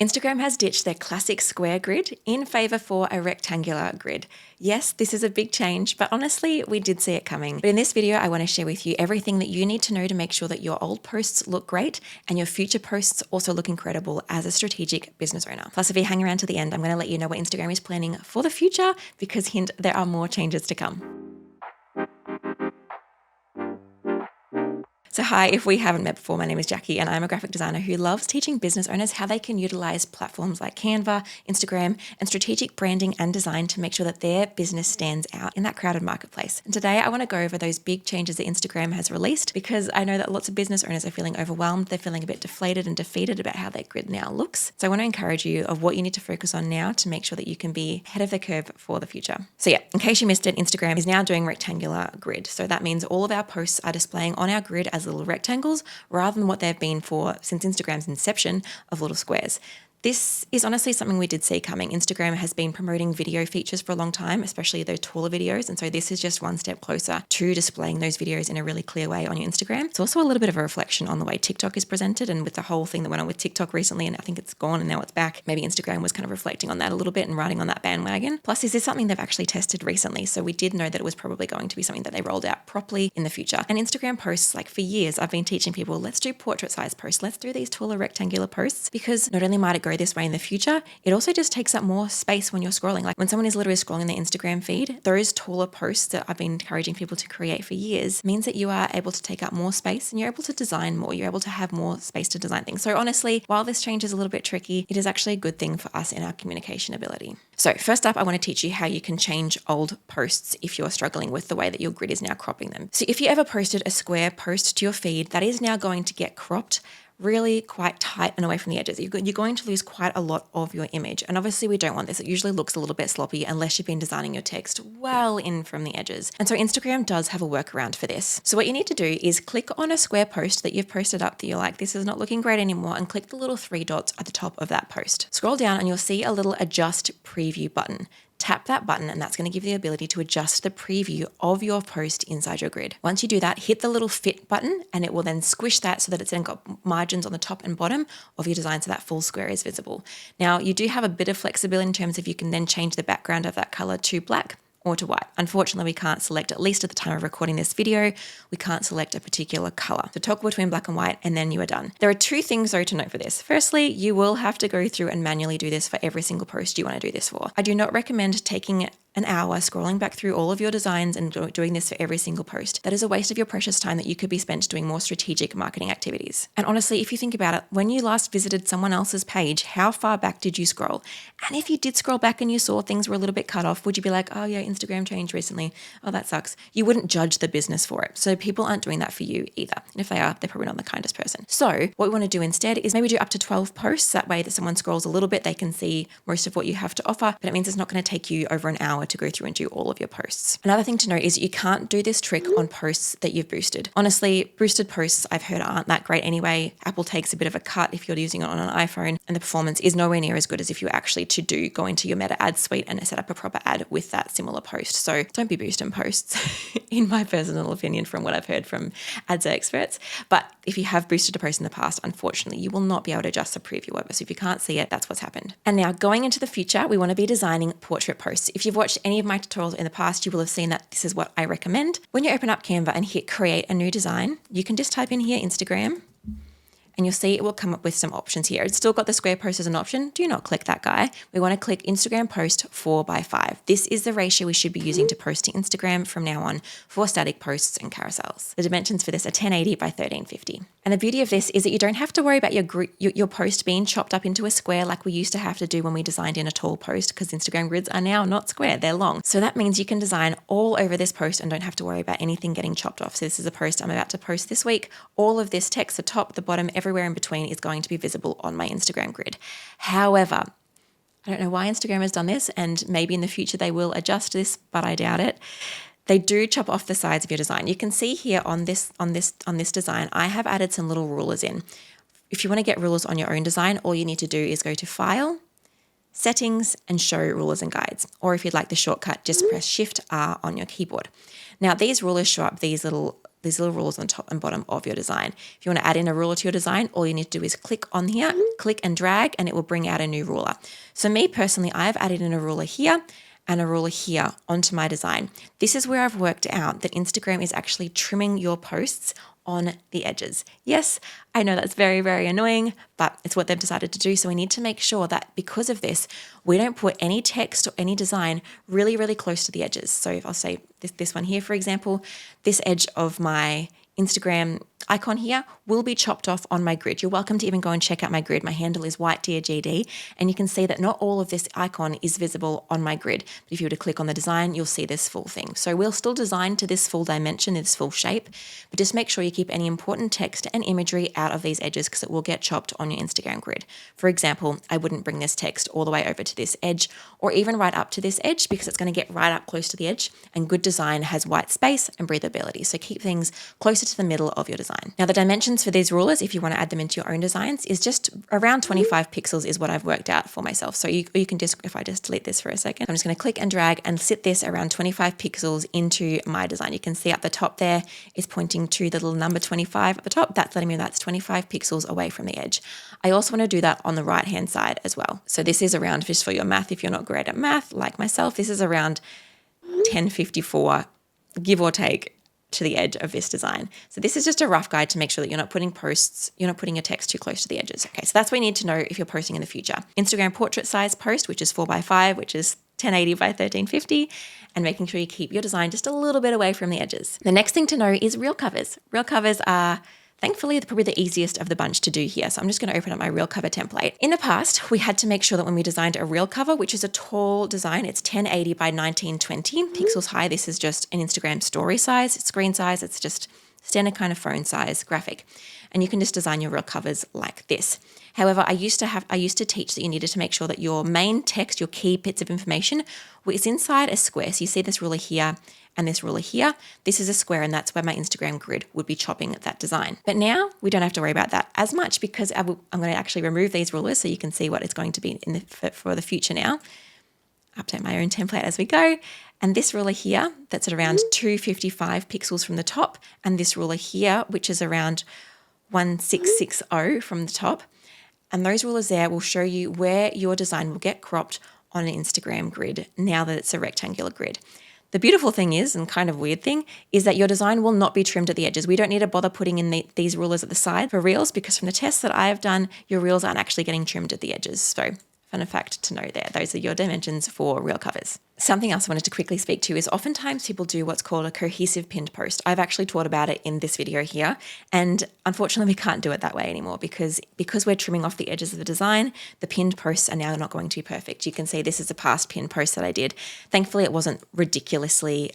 Instagram has ditched their classic square grid in favor for a rectangular grid. Yes, this is a big change, but honestly, we did see it coming. But in this video, I want to share with you everything that you need to know to make sure that your old posts look great and your future posts also look incredible as a strategic business owner. Plus, if you hang around to the end, I'm going to let you know what Instagram is planning for the future because hint, there are more changes to come. So hi, if we haven't met before, my name is Jacqui and I'm a graphic designer who loves teaching business owners how they can utilize platforms like CANVA, Instagram, and strategic branding and design to make sure that their business stands out in that crowded marketplace. And today I want to go over those big changes that Instagram has released because I know that lots of business owners are feeling overwhelmed. They're feeling a bit deflated and defeated about how their grid now looks. So I want to encourage you of what you need to focus on now to make sure that you can be ahead of the curve for the future. So yeah, in case you missed it, Instagram is now doing rectangular grid. So that means all of our posts are displaying on our grid as little rectangles rather than what they've been for since Instagram's inception of little squares. This is honestly something we did see coming. Instagram has been promoting video features for a long time, especially those taller videos. And so this is just one step closer to displaying those videos in a really clear way on your Instagram. It's also a little bit of a reflection on the way TikTok is presented and with the whole thing that went on with TikTok recently, and I think it's gone and now it's back. Maybe Instagram was kind of reflecting on that a little bit and riding on that bandwagon. Plus, is this something they've actually tested recently? So we did know that it was probably going to be something that they rolled out properly in the future. And Instagram posts, like for years, I've been teaching people, let's do portrait size posts. Let's do these taller rectangular posts because not only might it go this way in the future, it also just takes up more space when you're scrolling. Like when someone is literally scrolling their Instagram feed, those taller posts that I've been encouraging people to create for years means that you are able to take up more space and you're able to design more. You're able to have more space to design things. So honestly, while this change is a little bit tricky, it is actually a good thing for us in our communication ability. So first up, I want to teach you how you can change old posts if you're struggling with the way that your grid is now cropping them. So if you ever posted a square post to your feed, that is now going to get cropped really quite tight and away from the edges. You're going to lose quite a lot of your image. And obviously we don't want this. It usually looks a little bit sloppy unless you've been designing your text well in from the edges. And so Instagram does have a workaround for this. So what you need to do is click on a square post that you've posted up that you're like, this is not looking great anymore, and click the little 3 dots at the top of that post. Scroll down and you'll see a little adjust preview button. Tap that button and that's going to give you the ability to adjust the preview of your post inside your grid. Once you do that, hit the little fit button and it will then squish that so that it's then got margins on the top and bottom of your design so that full square is visible. Now you do have a bit of flexibility in terms of you can then change the background of that color to black or to white. Unfortunately, we can't select, at least at the time of recording this video, we can't select a particular color. So toggle between black and white and then you are done. There are 2 things though to note for this. Firstly, you will have to go through and manually do this for every single post you want to do this for. I do not recommend taking an hour scrolling back through all of your designs and doing this for every single post. That is a waste of your precious time that you could be spent doing more strategic marketing activities. And honestly, if you think about it, when you last visited someone else's page, how far back did you scroll? And if you did scroll back and you saw things were a little bit cut off, would you be like, oh yeah, Instagram changed recently. Oh, that sucks. You wouldn't judge the business for it. So people aren't doing that for you either. And if they are, they're probably not the kindest person. So what we want to do instead is maybe do up to 12 posts. That way that someone scrolls a little bit, they can see most of what you have to offer, but it means it's not going to take you over an hour to go through and do all of your posts. Another thing to note is you can't do this trick on posts that you've boosted. Honestly, boosted posts I've heard aren't that great anyway. Apple takes a bit of a cut if you're using it on an iPhone, and the performance is nowhere near as good as if you actually go into your Meta ad suite and set up a proper ad with that similar post. So don't be boosting posts in my personal opinion from what I've heard from ads experts. But if you have boosted a post in the past, unfortunately, you will not be able to adjust the preview over. So if you can't see it, that's what's happened. And now going into the future, we want to be designing portrait posts. If you've watched any of my tutorials in the past, you will have seen that this is what I recommend. When you open up Canva and hit create a new design, you can just type in here Instagram and you'll see it will come up with some options here. It's still got the square post as an option. Do not click that guy. We want to click Instagram post 4:5. This is the ratio we should be using to post to Instagram from now on for static posts and carousels. The dimensions for this are 1080 by 1350. And the beauty of this is that you don't have to worry about your post being chopped up into a square like we used to have to do when we designed in a tall post, because Instagram grids are now not square, they're long. So that means you can design all over this post and don't have to worry about anything getting chopped off. So this is a post I'm about to post this week. All of this text, the top, the bottom, everywhere in between is going to be visible on my Instagram grid. However, I don't know why Instagram has done this, and maybe in the future they will adjust this, but I doubt it. They do chop off the sides of your design. You can see here on this design, I have added some little rulers in. If you want to get rulers on your own design, all you need to do is go to File, Settings, and Show Rulers and Guides. Or if you'd like the shortcut, just press Shift R on your keyboard. Now these rulers show up these little these little rules on top and bottom of your design. If you want to add in a ruler to your design, all you need to do is click on here, click and drag, and it will bring out a new ruler. So me personally, I've added in a ruler here and a ruler here onto my design. This is where I've worked out that Instagram is actually trimming your posts on the edges. Yes, I know that's very, very annoying, but it's what they've decided to do. So we need to make sure that because of this, we don't put any text or any design really, really close to the edges. So if I'll say this one here, for example, this edge of my Instagram icon here will be chopped off on my grid. You're welcome to even go and check out my grid. My handle is whitedeergd, and you can see that not all of this icon is visible on my grid. But if you were to click on the design, you'll see this full thing. So we'll still design to this full dimension, this full shape, but just make sure you keep any important text and imagery out of these edges because it will get chopped on your Instagram grid. For example, I wouldn't bring this text all the way over to this edge or even right up to this edge because it's going to get right up close to the edge, and good design has white space and breathability. So keep things closer to the middle of your design. Now the dimensions for these rulers, if you want to add them into your own designs, is just around 25 pixels is what I've worked out for myself. So you can just, if I just delete this for a second, I'm just going to click and drag and sit this around 25 pixels into my design. You can see up the top there is pointing to the little number 25 at the top. That's letting me know that's 25 pixels away from the edge. I also want to do that on the right hand side as well. So this is around, just for your math, if you're not great at math like myself, this is around 1054, give or take, to the edge of this design. So this is just a rough guide to make sure that you're not putting your text too close to the edges. Okay, so that's what you need to know if you're posting in the future. Instagram portrait size post, which is 4x5, which is 1080 by 1350, and making sure you keep your design just a little bit away from the edges. The next thing to know is reel covers. Reel covers are thankfully probably the easiest of the bunch to do here. So I'm just going to open up my reel cover template. In the past, we had to make sure that when we designed a reel cover, which is a tall design, it's 1080 by 1920 pixels high. This is just an Instagram story size, screen size. It's just standard kind of phone size graphic. And you can just design your reel covers like this. However, I used to teach that you needed to make sure that your main text, your key bits of information, was inside a square. So you see this ruler here and this ruler here. This is a square, and that's where my Instagram grid would be chopping that design. But now we don't have to worry about that as much because I'm going to actually remove these rulers so you can see what it's going to be for the future now. Update my own template as we go. And this ruler here, that's at around 255 pixels from the top, and this ruler here, which is around 1660 from the top. And those rulers there will show you where your design will get cropped on an Instagram grid now that it's a rectangular grid. The beautiful thing is, and kind of weird thing, is that your design will not be trimmed at the edges. We don't need to bother putting in these rulers at the side for reels because from the tests that I have done, your reels aren't actually getting trimmed at the edges. So fun fact to know there. Those are your dimensions for reel covers. Something else I wanted to quickly speak to is oftentimes people do what's called a cohesive pinned post. I've actually taught about it in this video here, and unfortunately we can't do it that way anymore because we're trimming off the edges of the design, the pinned posts are now not going to be perfect. You can see this is a past pinned post that I did. Thankfully it wasn't ridiculously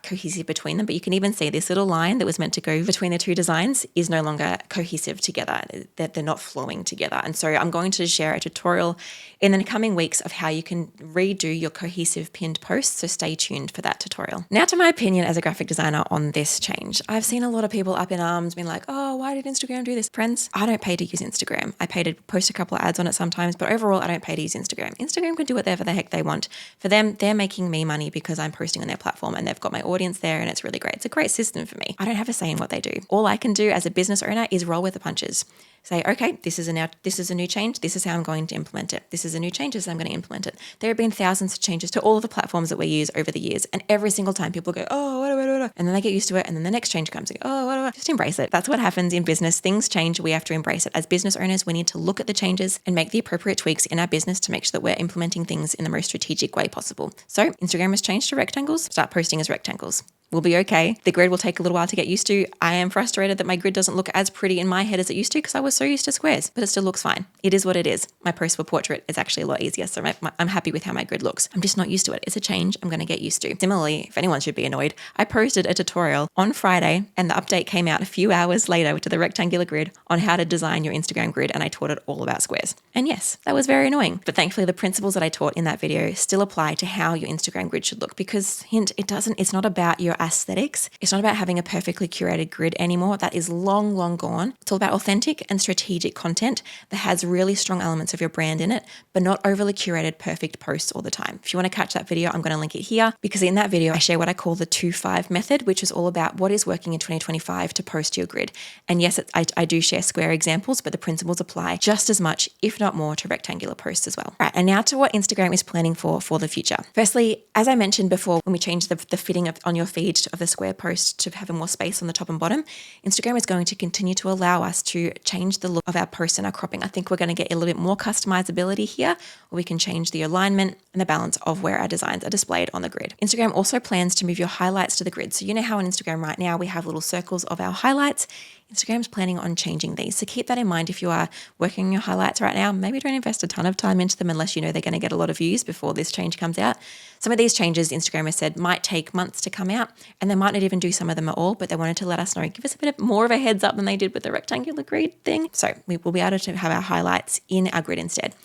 cohesive between them, but you can even see this little line that was meant to go between the two designs is no longer cohesive together, that they're not flowing together. And so I'm going to share a tutorial in the coming weeks of how you can redo your cohesive pinned posts, so stay tuned for that tutorial. Now to my opinion as a graphic designer on this change. I've seen a lot of people up in arms being like, oh, why did Instagram do this? Friends, I don't pay to use Instagram. I pay to post a couple of ads on it sometimes, but overall I don't pay to use Instagram. Instagram can do whatever the heck they want. For them, they're making me money because I'm posting on their platform and they've got my audience there and it's really great. It's a great system for me. I don't have a say in what they do. All I can do as a business owner is roll with the punches. Say, okay, this is a new change. This is how I'm going to implement it. This is a new change. This is how I'm going to implement it. There have been thousands of changes to all of the platforms that we use over the years. And every single time people go, oh, what. And then they get used to it. And then the next change comes. They go, oh, what. Just embrace it. That's what happens in business. Things change. We have to embrace it. As business owners, we need to look at the changes and make the appropriate tweaks in our business to make sure that we're implementing things in the most strategic way possible. So Instagram has changed to rectangles. Start posting as rectangles. We'll be okay. The grid will take a little while to get used to. I am frustrated that my grid doesn't look as pretty in my head as it used to because I was so used to squares, but it still looks fine. It is what it is. My post for portrait is actually a lot easier, so I'm happy with how my grid looks. I'm just not used to it. It's a change I'm going to get used to. Similarly, if anyone should be annoyed, I posted a tutorial on Friday and the update came out a few hours later to the rectangular grid on how to design your Instagram grid, and I taught it all about squares. And yes, that was very annoying, but thankfully the principles that I taught in that video still apply to how your Instagram grid should look because, hint, it's not about your aesthetics. It's not about having a perfectly curated grid anymore. That is long, long gone. It's all about authentic and strategic content that has really strong elements of your brand in it, but not overly curated perfect posts all the time. If you want to catch that video, I'm going to link it here, because in that video, I share what I call the 2-5 method, which is all about what is working in 2025 to post your grid. And yes, I do share square examples, but the principles apply just as much, if not more, to rectangular posts as well. Right, and now to what Instagram is planning for the future. Firstly, as I mentioned before, when we changed the fitting on your feed of the square post to have more space on the top and bottom, Instagram is going to continue to allow us to change the look of our posts and our cropping. I think we're going to get a little bit more customizability here, where we can change the alignment and the balance of where our designs are displayed on the grid. Instagram also plans to move your highlights to the grid. So you know how on Instagram right now we have little circles of our highlights. Instagram's planning on changing these. So keep that in mind if you are working on your highlights right now. Maybe don't invest a ton of time into them unless you know they're going to get a lot of views before this change comes out. Some of these changes, Instagram has said, might take months to come out, and they might not even do some of them at all, but they wanted to let us know, give us a bit more of a heads up than they did with the rectangular grid thing. So we will be able to have our highlights in our grid instead.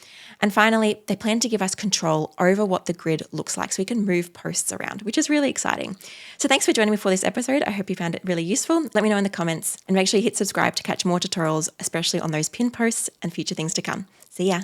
And finally, they plan to give us control over what the grid looks like so we can move posts around, which is really exciting. So thanks for joining me for this episode. I hope you found it really useful. Let me know in the comments, and make sure you hit subscribe to catch more tutorials, especially on those pin posts and future things to come. See ya.